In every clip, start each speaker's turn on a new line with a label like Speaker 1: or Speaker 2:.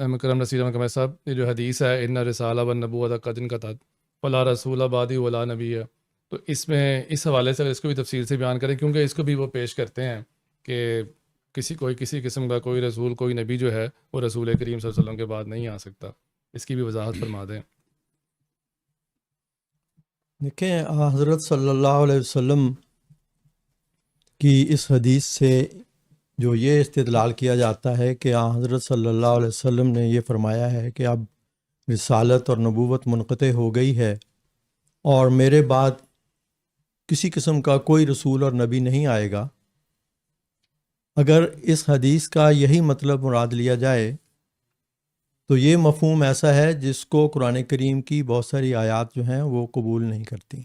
Speaker 1: مکرم نصیر احمد قمر صاحب، یہ جو حدیث ہے ان رسالہ و نبوت قد انقطعت ولا رسول بعدی ولا نبی ہے، تو اس میں اس حوالے سے اس کو بھی تفصیل سے بیان کریں، کیونکہ اس کو بھی وہ پیش کرتے ہیں کہ کسی قسم کا کوئی رسول کوئی نبی جو ہے وہ رسول کریم صلی اللہ علیہ وسلم کے بعد نہیں آ سکتا، اس کی بھی وضاحت فرما دیں۔
Speaker 2: دیکھیں، حضرت صلی اللہ علیہ وسلم کی اس حدیث سے جو یہ استدلال کیا جاتا ہے کہ حضرت صلی اللہ علیہ وسلم نے یہ فرمایا ہے کہ اب رسالت اور نبوت منقطع ہو گئی ہے اور میرے بعد کسی قسم کا کوئی رسول اور نبی نہیں آئے گا، اگر اس حدیث کا یہی مطلب مراد لیا جائے تو یہ مفہوم ایسا ہے جس کو قرآن کریم کی بہت ساری آیات جو ہیں وہ قبول نہیں کرتی،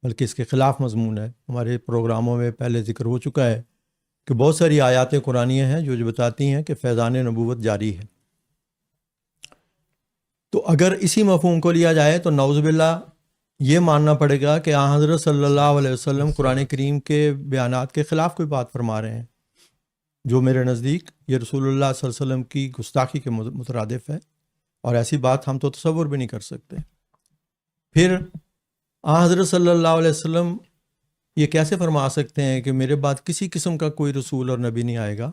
Speaker 2: بلکہ اس کے خلاف مضمون ہے۔ ہمارے پروگراموں میں پہلے ذکر ہو چکا ہے کہ بہت ساری آیات قرآنیہ ہیں جو بتاتی ہیں کہ فیضان نبوت جاری ہے۔ تو اگر اسی مفہوم کو لیا جائے تو نعوذ باللہ یہ ماننا پڑے گا کہ حضرت صلی اللہ علیہ وسلم قرآن کریم کے بیانات کے خلاف کوئی بات فرما رہے ہیں، جو میرے نزدیک یہ رسول اللہ صلی اللہ علیہ وسلم کی گستاخی کے مترادف ہے، اور ایسی بات ہم تو تصور بھی نہیں کر سکتے۔ پھر حضرت صلی اللہ علیہ وسلم یہ کیسے فرما سکتے ہیں کہ میرے بعد کسی قسم کا کوئی رسول اور نبی نہیں آئے گا،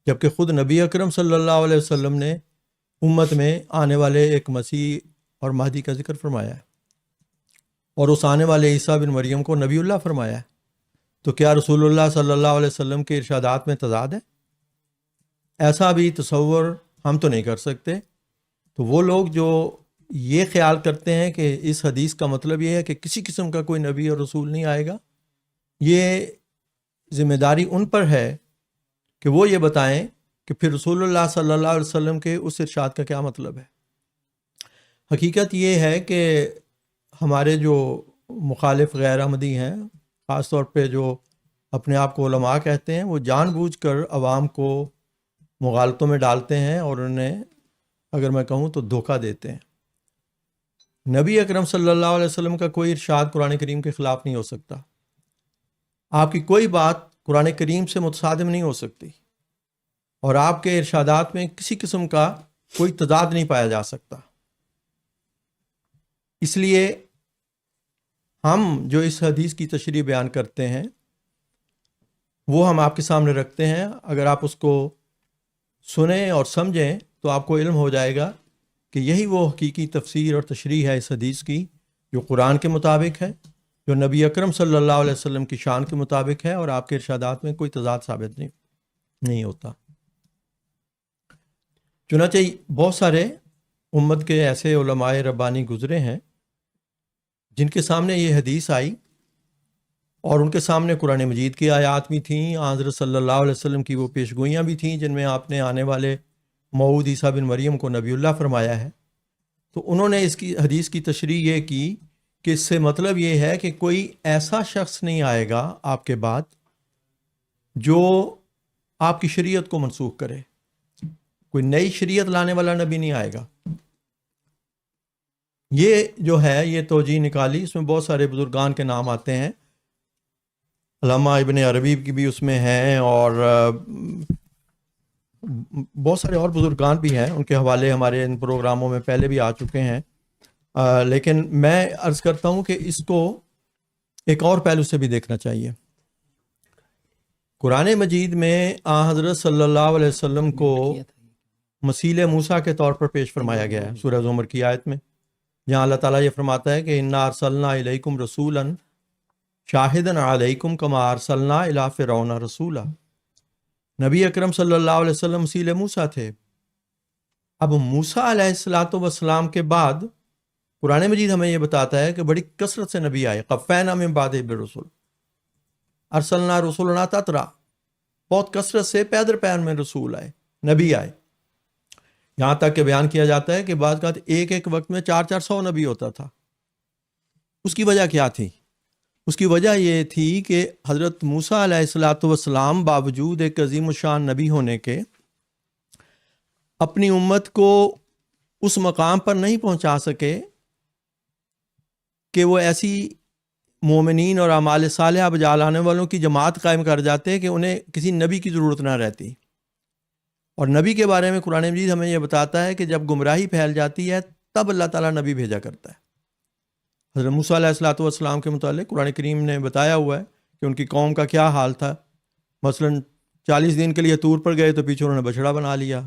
Speaker 2: جبکہ خود نبی اکرم صلی اللہ علیہ وسلم نے امت میں آنے والے ایک مسیح اور مہدی کا ذکر فرمایا ہے، اور اس آنے والے عیسیٰ بن مریم کو نبی اللہ فرمایا ہے۔ تو کیا رسول اللہ صلی اللہ علیہ وسلم کے ارشادات میں تضاد ہے؟ ایسا بھی تصور ہم تو نہیں کر سکتے۔ تو وہ لوگ جو یہ خیال کرتے ہیں کہ اس حدیث کا مطلب یہ ہے کہ کسی قسم کا کوئی نبی اور رسول نہیں آئے گا، یہ ذمہ داری ان پر ہے کہ وہ یہ بتائیں کہ پھر رسول اللہ صلی اللہ علیہ وسلم کے اس ارشاد کا کیا مطلب ہے۔ حقیقت یہ ہے کہ ہمارے جو مخالف غیر احمدی ہیں، خاص طور پہ جو اپنے آپ کو علماء کہتے ہیں، وہ جان بوجھ کر عوام کو مغالطوں میں ڈالتے ہیں اور انہیں، اگر میں کہوں تو، دھوکہ دیتے ہیں۔ نبی اکرم صلی اللہ علیہ وسلم کا کوئی ارشاد قرآن کریم کے خلاف نہیں ہو سکتا، آپ کی کوئی بات قرآن کریم سے متصادم نہیں ہو سکتی، اور آپ کے ارشادات میں کسی قسم کا کوئی تضاد نہیں پایا جا سکتا۔ اس لیے ہم جو اس حدیث کی تشریح بیان کرتے ہیں وہ ہم آپ کے سامنے رکھتے ہیں، اگر آپ اس کو سنیں اور سمجھیں تو آپ کو علم ہو جائے گا کہ یہی وہ حقیقی تفسیر اور تشریح ہے اس حدیث کی، جو قرآن کے مطابق ہے، جو نبی اکرم صلی اللہ علیہ وسلم کی شان کے مطابق ہے، اور آپ کے ارشادات میں کوئی تضاد ثابت نہیں ہوتا۔ چنانچہ بہت سارے امت کے ایسے علماء ربانی گزرے ہیں جن کے سامنے یہ حدیث آئی، اور ان کے سامنے قرآن مجید کی آیات بھی تھیں، حضرت صلی اللہ علیہ وسلم کی وہ پیشگوئیاں بھی تھیں جن میں آپ نے آنے والے موعود عیسیٰ بن مریم کو نبی اللہ فرمایا ہے۔ تو انہوں نے اس کی حدیث کی تشریح یہ کی کہ اس سے مطلب یہ ہے کہ کوئی ایسا شخص نہیں آئے گا آپ کے بعد جو آپ کی شریعت کو منسوخ کرے، کوئی نئی شریعت لانے والا نبی نہیں آئے گا۔ یہ جو ہے یہ توجیہ نکالی، اس میں بہت سارے بزرگان کے نام آتے ہیں، علامہ ابن عربی کی بھی اس میں ہیں، اور بہت سارے اور بزرگان بھی ہیں، ان کے حوالے ہمارے ان پروگراموں میں پہلے بھی آ چکے ہیں۔ لیکن میں عرض کرتا ہوں کہ اس کو ایک اور پہلو سے بھی دیکھنا چاہیے۔ قرآن مجید میں حضرت صلی اللہ علیہ وسلم کو مسیل موسیٰ کے طور پر پیش فرمایا گیا ہے سورہ زمر کی آیت میں، جہاں اللہ تعالیٰ یہ فرماتا ہے کہ انا ارسلنا الیکم رسولا شاہدا علیکم کما ارسلنا الی فرعون رسولا۔ نبی اکرم صلی اللہ علیہ وسلم مسیل موسیٰ تھے۔ اب موسیٰ علیہ السلام کے بعد قرآن مجید ہمیں یہ بتاتا ہے کہ بڑی کثرت سے نبی آئے، قفینا من بعدہ بالرسل، ارسلنا رسولنا تترا، بہت کثرت سے پے در پے میں رسول آئے، نبی آئے، یہاں تک کہ بیان کیا جاتا ہے کہ بعض کا ایک وقت میں 400 نبی ہوتا تھا۔ اس کی وجہ کیا تھی؟ اس کی وجہ یہ تھی کہ حضرت موسیٰ علیہ السلام باوجود ایک عظیم الشان نبی ہونے کے اپنی امت کو اس مقام پر نہیں پہنچا سکے کہ وہ ایسی مومنین اور اعمال صالحہ بجا لانے والوں کی جماعت قائم کر جاتے کہ انہیں کسی نبی کی ضرورت نہ رہتی۔ اور نبی کے بارے میں قرآن مجید ہمیں یہ بتاتا ہے کہ جب گمراہی پھیل جاتی ہے تب اللہ تعالیٰ نبی بھیجا کرتا ہے۔ حضرت موسیٰ علیہ السلام کے متعلق قرآن کریم نے بتایا ہوا ہے کہ ان کی قوم کا کیا حال تھا۔ مثلاً 40 دن کے لیے طور پر گئے تو پیچھے انہوں نے بچڑا بنا لیا۔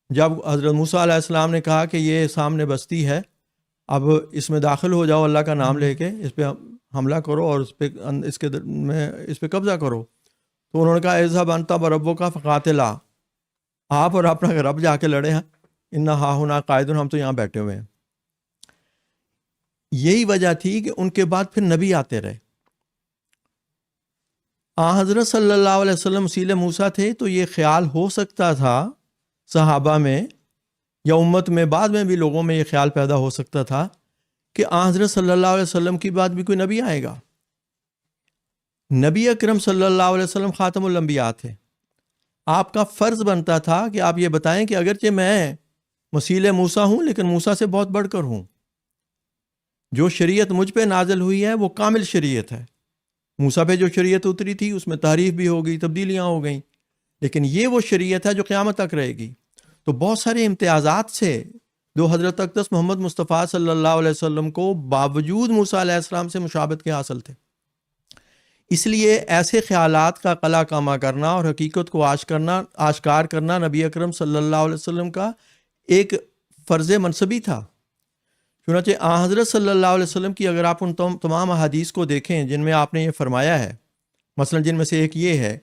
Speaker 2: جب حضرت موسیٰ علیہ السلام نے کہا کہ یہ سامنے بستی ہے، اب اس میں داخل ہو جاؤ، اللہ کا نام لے کے اس پہ حملہ کرو اور اس پہ قبضہ کرو، تو انہوں نے کہا اذهب انت وربک فقاتلا، آپ اور اپنا رب جا کے لڑے ہیں، انا ہاہنا قاعدون، ہم تو یہاں بیٹھے ہوئے ہیں۔ یہی وجہ تھی کہ ان کے بعد پھر نبی آتے رہے۔ حضرت صلی اللہ علیہ وسلم وسیلہ موسیٰ تھے تو یہ خیال ہو سکتا تھا صحابہ میں یا امت میں، بعد میں بھی لوگوں میں یہ خیال پیدا ہو سکتا تھا کہ حضرت صلی اللہ علیہ وسلم کی بعد بھی کوئی نبی آئے گا۔ نبی اکرم صلی اللہ علیہ وسلم خاتم الانبیاء تھے، آپ کا فرض بنتا تھا کہ آپ یہ بتائیں کہ اگرچہ میں وسیلہ موسیٰ ہوں لیکن موسیٰ سے بہت بڑھ کر ہوں، جو شریعت مجھ پہ نازل ہوئی ہے وہ کامل شریعت ہے۔ موسیٰ پہ جو شریعت اتری تھی اس میں تحریف بھی ہو گئی، تبدیلیاں ہو گئیں، لیکن یہ وہ شریعت ہے جو قیامت تک رہے گی۔ تو بہت سارے امتیازات سے جو حضرت اقدس محمد مصطفیٰ صلی اللہ علیہ وسلم کو باوجود موسیٰ علیہ السلام سے مشابہت کے حاصل تھے۔ اس لیے ایسے خیالات کا قلع کامہ کرنا اور حقیقت کو آشکار کرنا نبی اکرم صلی اللہ علیہ وسلم کا ایک فرض منصبی تھا۔ چنانچہ حضرت صلی اللہ علیہ وسلم کی اگر آپ ان تمام احادیث کو دیکھیں جن میں آپ نے یہ فرمایا ہے، مثلا جن میں سے ایک یہ ہے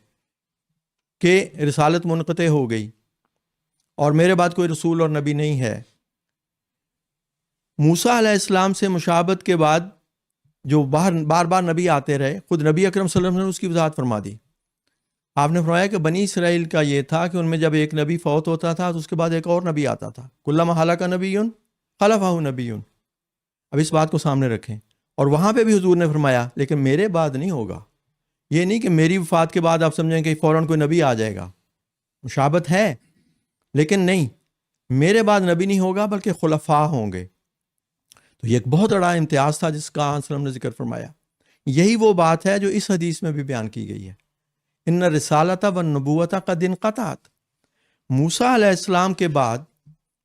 Speaker 2: کہ رسالت منقطع ہو گئی اور میرے بعد کوئی رسول اور نبی نہیں ہے۔ موسیٰ علیہ السلام سے مشابہت کے بعد جو بار بار نبی آتے رہے، خود نبی اکرم صلی اللہ علیہ وسلم نے اس کی وضاحت فرما دی۔ آپ نے فرمایا کہ بنی اسرائیل کا یہ تھا کہ ان میں جب ایک نبی فوت ہوتا تھا تو اس کے بعد ایک اور نبی آتا تھا، کلما ہلک نبی خلفہ نبی۔ اب اس بات کو سامنے رکھیں، اور وہاں پہ بھی حضور نے فرمایا لیکن میرے بعد نہیں ہوگا۔ یہ نہیں کہ میری وفات کے بعد آپ سمجھیں کہ فوراً کوئی نبی آ جائے گا، مشابہت ہے لیکن نہیں، میرے بعد نبی نہیں ہوگا بلکہ خلفاء ہوں گے۔ تو یہ ایک بہت بڑا امتیاز تھا جس کا آن صلی اللہ علیہ وسلم نے ذکر فرمایا۔ یہی وہ بات ہے جو اس حدیث میں بھی بیان کی گئی ہے، ان رسالت والنبوت قد انقطعت۔ موسیٰ علیہ السلام کے بعد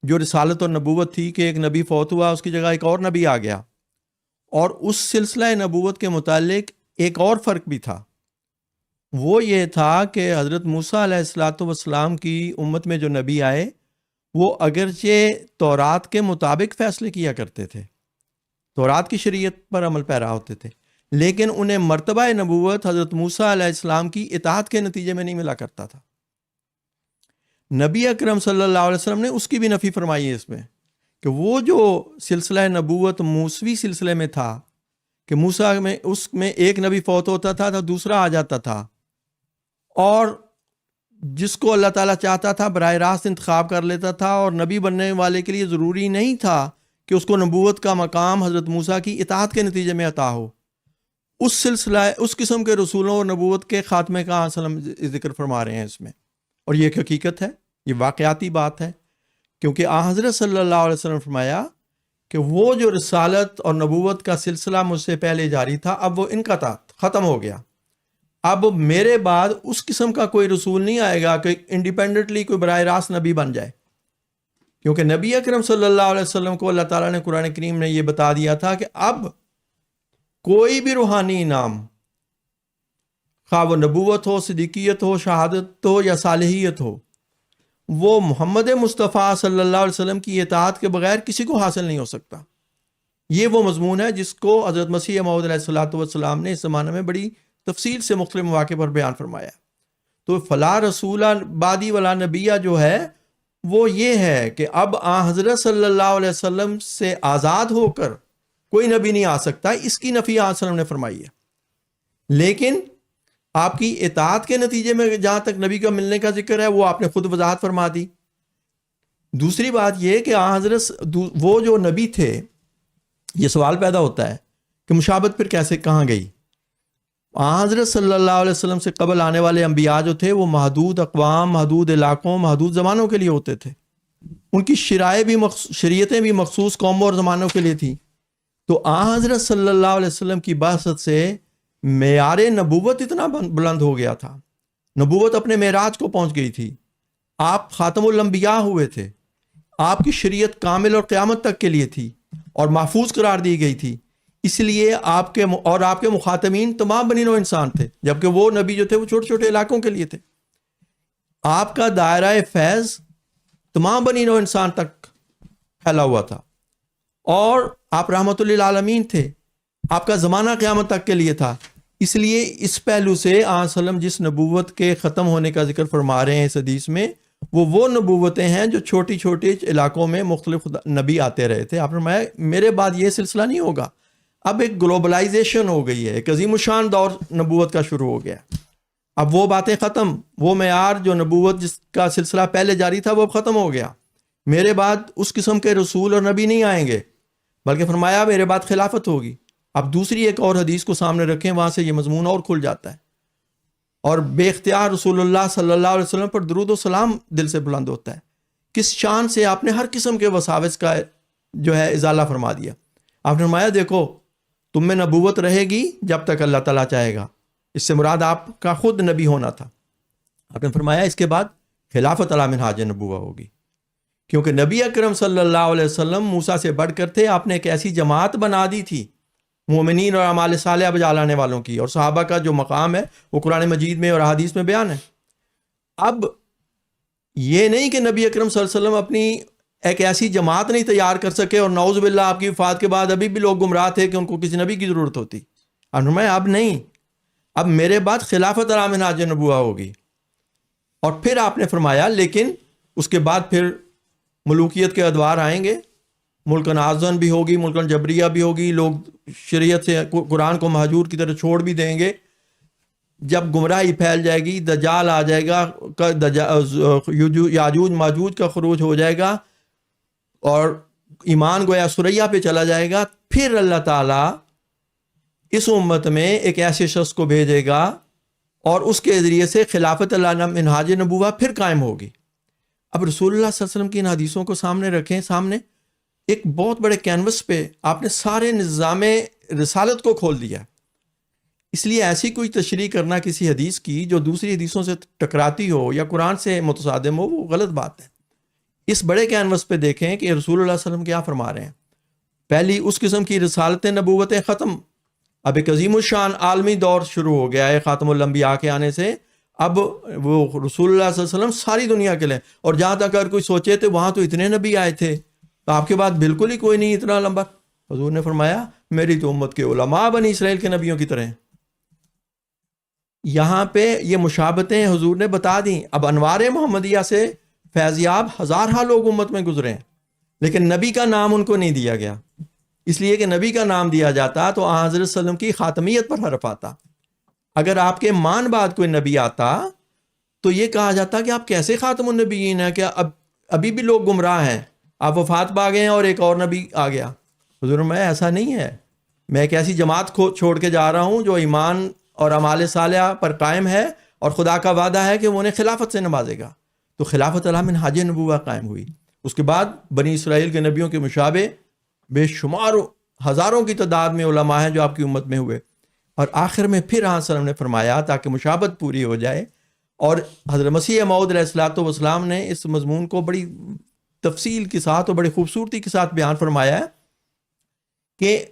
Speaker 2: جو رسالت اور نبوت تھی کہ ایک نبی فوت ہوا، اس کی جگہ ایک اور نبی آ گیا، اور اس سلسلہ نبوت کے متعلق ایک اور فرق بھی تھا۔ وہ یہ تھا کہ حضرت موسیٰ علیہ السلام کی امت میں جو نبی آئے وہ اگرچہ تورات کے مطابق فیصلے کیا کرتے تھے، تورات کی شریعت پر عمل پیرا ہوتے تھے، لیکن انہیں مرتبہ نبوت حضرت موسیٰ علیہ السلام کی اطاعت کے نتیجے میں نہیں ملا کرتا تھا۔ نبی اکرم صلی اللہ علیہ وسلم نے اس کی بھی نفی فرمائی ہے اس میں، کہ وہ جو سلسلہ نبوت موسوی سلسلے میں تھا کہ موسیٰ میں اس میں ایک نبی فوت ہوتا تھا تو دوسرا آ جاتا تھا، اور جس کو اللہ تعالیٰ چاہتا تھا براہ راست انتخاب کر لیتا تھا، اور نبی بننے والے کے لیے ضروری نہیں تھا کہ اس کو نبوت کا مقام حضرت موسیٰ کی اطاعت کے نتیجے میں عطا ہو۔ اس سلسلہ اس قسم کے رسولوں اور نبوت کے خاتمے کا وسلم ذکر فرما رہے ہیں اس میں، اور یہ ایک حقیقت ہے، یہ واقعاتی بات ہے، کیونکہ حضرت صلی اللہ علیہ وسلم فرمایا کہ وہ جو رسالت اور نبوت کا سلسلہ مجھ سے پہلے جاری تھا اب وہ انقطع ختم ہو گیا، اب میرے بعد اس قسم کا کوئی رسول نہیں آئے گا کہ انڈیپینڈنٹلی کوئی براہ راست نبی بن جائے، کیونکہ نبی اکرم صلی اللہ علیہ وسلم کو اللہ تعالیٰ نے قرآن کریم نے یہ بتا دیا تھا کہ اب کوئی بھی روحانی انعام، خواہ وہ نبوت ہو، صدیقیت ہو، شہادت ہو یا صالحیت ہو، وہ محمد مصطفیٰ صلی اللہ علیہ وسلم کی اطاعت کے بغیر کسی کو حاصل نہیں ہو سکتا۔ یہ وہ مضمون ہے جس کو حضرت مسیح موعود علیہ السلام نے اس زمانے میں بڑی تفصیل سے مختلف مواقع پر بیان فرمایا۔ تو فلا رسول بعدی ولا نبیہ جو ہے وہ یہ ہے کہ اب حضرت صلی اللہ علیہ وسلم سے آزاد ہو کر کوئی نبی نہیں آ سکتا، اس کی نفی صلی اللہ علیہ وسلم نے فرمائی ہے، لیکن آپ کی اطاعت کے نتیجے میں جہاں تک نبی کا ملنے کا ذکر ہے وہ آپ نے خود وضاحت فرما دی۔ دوسری بات یہ کہ حضرت وہ جو نبی تھے، یہ سوال پیدا ہوتا ہے کہ مشابہت پھر کیسے کہاں گئی؟ حضرت صلی اللہ علیہ وسلم سے قبل آنے والے انبیاء جو تھے وہ محدود اقوام، محدود علاقوں، محدود زمانوں کے لیے ہوتے تھے، ان کی شریعتیں بھی مخصوص قوموں اور زمانوں کے لیے تھیں۔ تو حضرت صلی اللہ علیہ وسلم کی بعثت سے معیار نبوت اتنا بلند ہو گیا تھا، نبوت اپنے معراج کو پہنچ گئی تھی، آپ خاتم الانبیاء ہوئے تھے، آپ کی شریعت کامل اور قیامت تک کے لیے تھی اور محفوظ قرار دی گئی تھی، اس لیے آپ کے مخاطبین تمام بنی نوع انسان تھے، جبکہ وہ نبی جو تھے وہ چھوٹے چھوٹے علاقوں کے لیے تھے۔ آپ کا دائرہ فیض تمام بنی نوع انسان تک پھیلا ہوا تھا، اور آپ رحمت للعالمین تھے، آپ کا زمانہ قیامت تک کے لیے تھا۔ اس لیے اس پہلو سے آن وسلم جس نبوت کے ختم ہونے کا ذکر فرما رہے ہیں اس حدیث میں، وہ نبوتیں ہیں جو چھوٹی چھوٹی علاقوں میں مختلف نبی آتے رہے تھے۔ آپ نے فرمایا میرے بعد یہ سلسلہ نہیں ہوگا، اب ایک گلوبلائزیشن ہو گئی ہے، ایک عظیم الشان دور نبوت کا شروع ہو گیا۔ اب وہ باتیں ختم، وہ معیار جو نبوت جس کا سلسلہ پہلے جاری تھا وہ اب ختم ہو گیا۔ میرے بعد اس قسم کے رسول اور نبی نہیں آئیں گے، بلکہ فرمایا میرے بعد خلافت ہوگی۔ اب دوسری ایک اور حدیث کو سامنے رکھیں، وہاں سے یہ مضمون اور کھل جاتا ہے، اور بے اختیار رسول اللہ صلی اللہ علیہ وسلم پر درود و سلام دل سے بلند ہوتا ہے۔ کس شان سے آپ نے ہر قسم کے وساوس کا جو ہے ازالہ فرما دیا۔ آپ نے فرمایا دیکھو تم میں نبوت رہے گی جب تک اللہ تعالیٰ چاہے گا، اس سے مراد آپ کا خود نبی ہونا تھا۔ آپ نے فرمایا اس کے بعد خلافت علی منہاج نبوہ ہوگی، کیونکہ نبی اکرم صلی اللہ علیہ وسلم موسیٰ سے بڑھ کر تھے۔ آپ نے ایک ایسی جماعت بنا دی تھی مومنین اور اعمال صالحہ بجا لانے والوں کی، اور صحابہ کا جو مقام ہے وہ قرآن مجید میں اور احادیث میں بیان ہے۔ اب یہ نہیں کہ نبی اکرم صلی اللہ علیہ وسلم اپنی ایک ایسی جماعت نہیں تیار کر سکے، اور نعوذ باللہ آپ کی وفات کے بعد ابھی بھی لوگ گمراہ تھے کہ ان کو کسی نبی کی ضرورت ہوتی۔ اب نہیں، اب میرے بعد خلافت علی منہاج نبوہ ہوگی۔ اور پھر آپ نے فرمایا لیکن اس کے بعد پھر ملوکیت کے ادوار آئیں گے، ملکن آزن بھی ہوگی، ملکن جبریہ بھی ہوگی، لوگ شریعت سے قرآن کو مہجور کی طرح چھوڑ بھی دیں گے۔ جب گمراہی پھیل جائے گی، دجال آ جائے گا، یاجوج ماجوج کا خروج ہو جائے گا، اور ایمان گویا سریا پہ چلا جائے گا، پھر اللہ تعالیٰ اس امت میں ایک ایسے شخص کو بھیجے گا اور اس کے ذریعے سے خلافت اللہ منہاج نبوہ پھر قائم ہوگی۔ اب رسول اللہ صلی اللہ علیہ وسلم کی ان حدیثوں کو سامنے رکھیں، سامنے ایک بہت بڑے کینوس پہ آپ نے سارے نظام رسالت کو کھول دیا۔ اس لیے ایسی کوئی تشریح کرنا کسی حدیث کی جو دوسری حدیثوں سے ٹکراتی ہو یا قرآن سے متصادم ہو، وہ غلط بات ہے۔ اس بڑے کینوس پہ دیکھیں کہ رسول اللہ صلی اللہ علیہ وسلم کیا فرما رہے ہیں۔ پہلی اس قسم کی رسالتیں نبوتیں ختم، اب ایک عظیم الشان عالمی دور شروع ہو گیا ہے خاتم الانبیاء کے آنے سے۔ اب وہ رسول اللہ صلی اللہ علیہ وسلم ساری دنیا کے لیں، اور جہاں تک اگر کوئی سوچے تو وہاں تو اتنے نبی آئے تھے، تو آپ کے بعد بالکل ہی کوئی نہیں اتنا لمبا۔ حضور نے فرمایا میری تو امت کے علماء بنی اسرائیل کے نبیوں کی طرح ہیں۔ یہاں پہ یہ مشابتیں حضور نے بتا دیں۔ اب انوار محمدیہ سے فیضیاب ہزارہ لوگ امت میں گزرے ہیں، لیکن نبی کا نام ان کو نہیں دیا گیا، اس لیے کہ نبی کا نام دیا جاتا تو آن حضرت صلی اللہ علیہ وسلم کی خاتمیت پر حرف آتا۔ اگر آپ کے مان بعد کوئی نبی آتا تو یہ کہا جاتا کہ آپ کیسے خاتم النبیین ہیں، کہ ابھی بھی لوگ گمراہ ہیں، آپ وفات پا گئے ہیں اور ایک اور نبی آ گیا۔ حضور میں ایسا نہیں ہے، میں ایک ایسی جماعت کو چھوڑ کے جا رہا ہوں جو ایمان اور اعمال صالحہ پر قائم ہے، اور خدا کا وعدہ ہے کہ وہ انہیں خلافت سے نوازے گا۔ تو خلافت علی منہاج نبوہ قائم ہوئی۔ اس کے بعد بنی اسرائیل کے نبیوں کے مشابہ بے شمار ہزاروں کی تعداد میں علماء ہیں جو آپ کی امت میں ہوئے، اور آخر میں پھر آن صلی اللہ علیہ وسلم نے فرمایا تاکہ مشابہت پوری ہو جائے، اور حضرت مسیح موعود علیہ الصلوۃ والسلام نے اس مضمون کو بڑی تفصیل کے ساتھ اور بڑی خوبصورتی کے ساتھ بیان فرمایا ہے کہ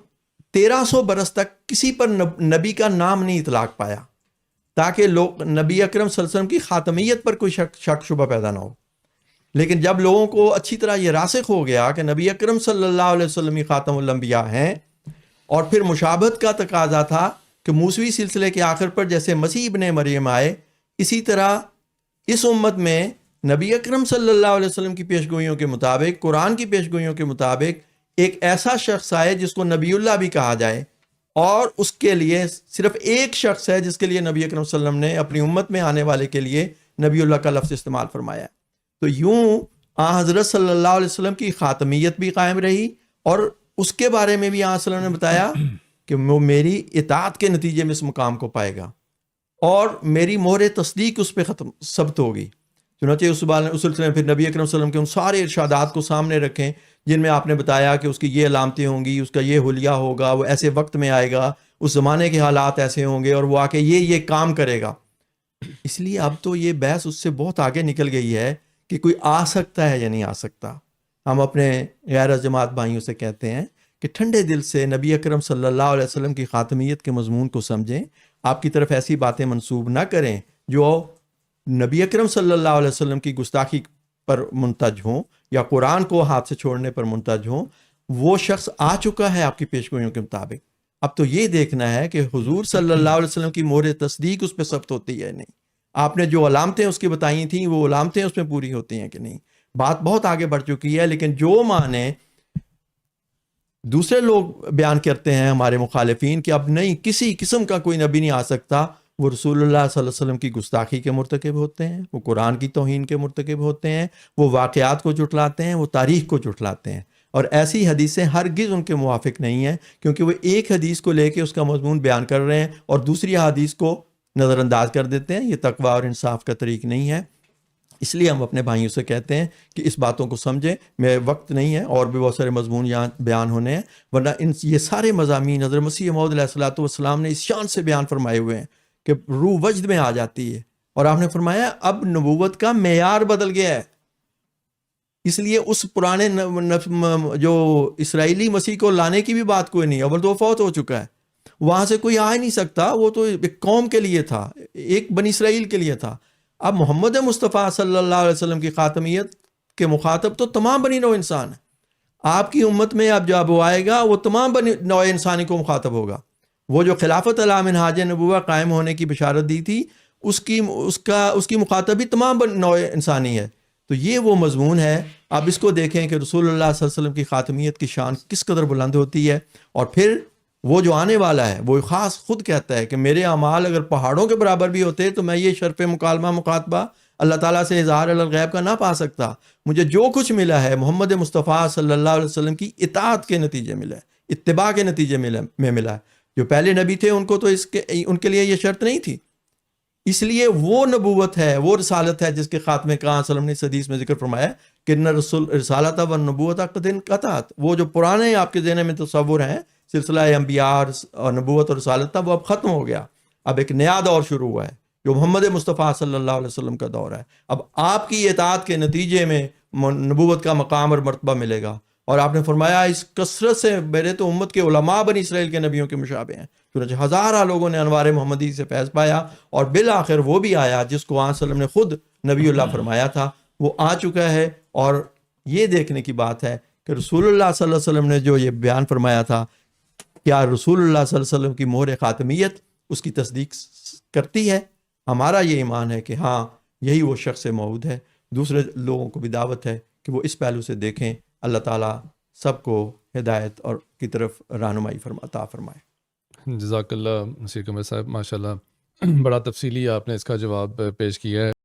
Speaker 2: 1300 برس تک کسی پر نبی کا نام نہیں اطلاق پایا، تاکہ لوگ نبی اکرم صلی اللہ علیہ وسلم کی خاتمیت پر کوئی شک شبہ پیدا نہ ہو۔ لیکن جب لوگوں کو اچھی طرح یہ راسخ ہو گیا کہ نبی اکرم صلی اللہ علیہ وسلم ہی خاتم الانبیاء ہیں، اور پھر مشابہت کا تقاضا تھا کہ موسوی سلسلے کے آخر پر جیسے مسیح ابن مریم آئے، اسی طرح اس امت میں نبی اکرم صلی اللہ علیہ وسلم کی پیشگوئیوں کے مطابق، قرآن کی پیشگوئیوں کے مطابق ایک ایسا شخص آئے جس کو نبی اللہ بھی کہا جائے، اور اس کے لیے صرف ایک شخص ہے جس کے لیے نبی اکرم صلی اللہ علیہ وسلم نے اپنی امت میں آنے والے کے لیے نبی اللہ کا لفظ استعمال فرمایا۔ تو یوں حضرت صلی اللہ علیہ وسلم کی خاتمیت بھی قائم رہی، اور اس کے بارے میں بھی صلی اللہ علیہ وسلم نے بتایا کہ وہ میری اطاعت کے نتیجے میں اس مقام کو پائے گا، اور میری مہر تصدیق اس پہ ثبت ہوگی۔ چنانچہ اس سلسلے میں پھر نبی اکرم صلی اللہ علیہ وسلم کے ان سارے ارشادات کو سامنے رکھیں جن میں آپ نے بتایا کہ اس کی یہ علامتیں ہوں گی، اس کا یہ حلیہ ہوگا، وہ ایسے وقت میں آئے گا، اس زمانے کے حالات ایسے ہوں گے، اور وہ آ کے یہ کام کرے گا۔ اس لیے اب تو یہ بحث اس سے بہت آگے نکل گئی ہے کہ کوئی آ سکتا ہے یا نہیں آ سکتا. ہم اپنے غیر جماعت بھائیوں سے کہتے ہیں کہ ٹھنڈے دل سے نبی اکرم صلی اللہ علیہ وسلم کی خاتمیت کے مضمون کو سمجھیں. آپ کی طرف ایسی باتیں منسوب نہ کریں جو نبی اکرم صلی اللہ علیہ وسلم کی گستاخی پر منتج ہوں یا قرآن کو ہاتھ سے چھوڑنے پر منتج ہوں. وہ شخص آ چکا ہے آپ کی پیشگوئیوں کے مطابق. اب تو یہ دیکھنا ہے کہ حضور صلی اللہ علیہ وسلم کی مہر تصدیق اس پہ ثبت ہوتی ہے نہیں. آپ نے جو علامتیں اس کی بتائی تھیں وہ علامتیں اس میں پوری ہوتی ہیں کہ نہیں. بات بہت آگے بڑھ چکی ہے. لیکن جو معنی دوسرے لوگ بیان کرتے ہیں ہمارے مخالفین کہ اب نہیں کسی قسم کا کوئی نبی نہیں آ سکتا، وہ رسول اللہ صلی اللہ علیہ وسلم کی گستاخی کے مرتکب ہوتے ہیں، وہ قرآن کی توہین کے مرتکب ہوتے ہیں، وہ واقعات کو جھٹلاتے ہیں، وہ تاریخ کو جھٹلاتے ہیں. اور ایسی حدیثیں ہرگز ان کے موافق نہیں ہیں، کیونکہ وہ ایک حدیث کو لے کے اس کا مضمون بیان کر رہے ہیں اور دوسری حدیث کو نظر انداز کر دیتے ہیں. یہ تقوی اور انصاف کا طریق نہیں ہے. اس لیے ہم اپنے بھائیوں سے کہتے ہیں کہ اس باتوں کو سمجھیں. میں وقت نہیں ہے اور بھی بہت سارے مضمون یہاں بیان ہونے ہیں، ورنہ یہ سارے مضامین حضرت مسیح موعود علیہ الصلوۃ والسلام نے اس شان سے بیان فرمائے ہوئے ہیں کہ روح وجد میں آ جاتی ہے. اور آپ نے فرمایا اب نبوت کا معیار بدل گیا ہے، اس لیے اس پرانے جو اسرائیلی مسیح کو لانے کی بھی بات کوئی نہیں. اول تو وہ فوت ہو چکا ہے، وہاں سے کوئی آ ہی نہیں سکتا. وہ تو ایک قوم کے لیے تھا، ایک بنی اسرائیل کے لیے تھا. اب محمد مصطفیٰ صلی اللہ علیہ وسلم کی خاتمیت کے مخاطب تو تمام بنی نوع انسان ہیں. آپ کی امت میں اب جب وہ آئے گا وہ تمام بنی نوع انسانی کو مخاطب ہوگا. وہ جو خلافت علی منہاج نبوہ قائم ہونے کی بشارت دی تھی اس کی مخاطبی تمام نوع انسانی ہے. تو یہ وہ مضمون ہے. آپ اس کو دیکھیں کہ رسول اللہ صلی اللہ علیہ وسلم کی خاتمیت کی شان کس قدر بلند ہوتی ہے. اور پھر وہ جو آنے والا ہے وہ خاص خود کہتا ہے کہ میرے اعمال اگر پہاڑوں کے برابر بھی ہوتے تو میں یہ شرف مکالمہ مخاطبہ اللہ تعالیٰ سے اظہار الغیب کا نہ پا سکتا. مجھے جو کچھ ملا ہے محمد مصطفیٰ صلی اللہ علیہ وسلم کی اطاعت کے نتیجے ملا ہے، اتباع کے نتیجے میں ملا ہے. جو پہلے نبی تھے ان کو تو ان کے لیے یہ شرط نہیں تھی. اس لیے وہ نبوت ہے، وہ رسالت ہے جس کے خاتمے کا صلی اللہ علیہ وسلم نے اس حدیث میں ذکر فرمایا کہ نہ رسالت و نبوت قد انقطعت. وہ جو پرانے آپ کے ذہن میں تصور ہیں سلسلہ انبیاء اور نبوت اور رسالت تھا وہ اب ختم ہو گیا. اب ایک نیا دور شروع ہوا ہے جو محمد مصطفیٰ صلی اللہ علیہ وسلم کا دور ہے. اب آپ کی اطاعت کے نتیجے میں نبوت کا مقام اور مرتبہ ملے گا. اور آپ نے فرمایا اس کثرت سے میرے تو امت کے علماء بنی اسرائیل کے نبیوں کے مشابہ ہیں. چنانچہ ہزارہ لوگوں نے انوار محمدی سے فیض پایا اور بالآخر وہ بھی آیا جس کو آن صلی اللہ علیہ وسلم نے خود نبی اللہ فرمایا تھا، وہ آ چکا ہے. اور یہ دیکھنے کی بات ہے کہ رسول اللہ صلی اللہ علیہ وسلم نے جو یہ بیان فرمایا تھا کیا رسول اللہ صلی اللہ علیہ وسلم کی مہر خاتمیت اس کی تصدیق کرتی ہے. ہمارا یہ ایمان ہے کہ ہاں یہی وہ شخص موعود ہے. دوسرے لوگوں کو بھی دعوت ہے کہ وہ اس پہلو سے دیکھیں. اللہ تعالیٰ سب کو ہدایت اور کی طرف رہنمائی عطا فرمائے.
Speaker 1: جزاک اللہ نصیر قمر صاحب، ماشاء اللہ بڑا تفصیلی آپ نے اس کا جواب پیش کیا ہے.